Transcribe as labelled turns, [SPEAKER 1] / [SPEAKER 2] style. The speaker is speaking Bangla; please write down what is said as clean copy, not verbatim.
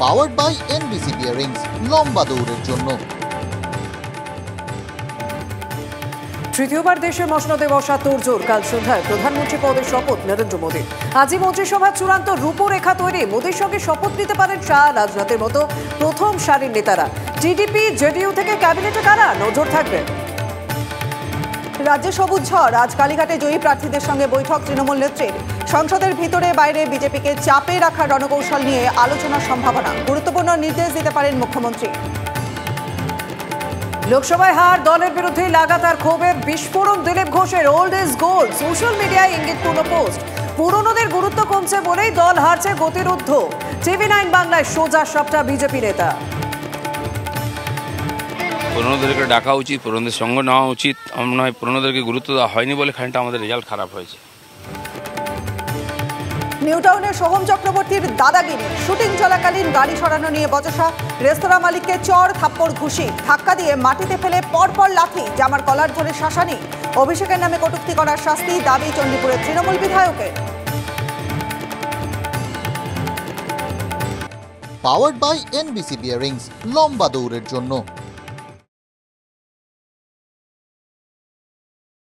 [SPEAKER 1] পাওয়ার্ড বাই এনবিসি বিয়ারিংস, লম্বা দৌড়ের জন্য।
[SPEAKER 2] তৃতীয়বার দেশের মসনদে বসা তোড়জোড়। কাল সন্ধ্যায় প্রধানমন্ত্রী পদে শপথ নরেন্দ্র মোদী। আজই মন্ত্রিসভার চূড়ান্ত রূপরেখা তৈরি। মোদীর সঙ্গে শপথ নিতে পারেন শাহ, রাজনাথের মতো প্রথম সারির নেতারা। টিডিপি জেডিইউ থেকে ক্যাবিনেটে কারা, নজর থাকবে।
[SPEAKER 3] রাজ্যে সবুজ ঝড়। আজ কালীঘাটে জয়ী প্রার্থীদের সঙ্গে বৈঠক তৃণমূল নেত্রীর। সংসদের ভিতরে বাইরে বিজেপিকে চাপে রাখার রণকৌশল নিয়ে আলোচনার সম্ভাবনা। গুরুত্বপূর্ণ নির্দেশ দিতে পারেন মুখ্যমন্ত্রী।
[SPEAKER 2] লোকসভায় হার, দলের বিরুদ্ধে লাগাতার ক্ষোভে বিস্ফোরণ দিলীপ ঘোষের। Old is gold. সোশ্যাল মিডিয়ায় ইঙ্গিতপূর্ণ পোস্ট। পুরনোদের গুরুত্ব কমছে বলেই দল হারছে গতিরুদ্ধ। TV9 বাংলায় সোজা সবটা বিজেপি নেতা।
[SPEAKER 4] পুরনোদেরকে ডাকা উচিত, পুরনোদের সঙ্গ নেওয়া উচিত। আমার মনে হয় পুরনোদেরকে গুরুত্ব দেওয়া হয়নি বলে খানিকটা আমাদের রেজাল্ট খারাপ হয়েছে।
[SPEAKER 3] নিউটাউনের সোহম চক্রবর্তীর দাদাগিরি। শুটিং চলাকালীন গাড়ি সরানো নিয়ে বচসা। রেস্তোরাঁ মালিককে চড়, থাপ্পড়, ঘুষি, ধাক্কা দিয়ে মাটিতে ফেলে পরপর লাথি, জামার কলার ধরে শাসানি। অভিষেকের নামে কটূক্তি করার শাস্তি দাবি চণ্ডীপুরের তৃণমূল বিধায়কের।
[SPEAKER 1] পাওয়ার্ড বাই এনবিসি বিয়ারিংস, লম্বা দৌড়ের জন্য।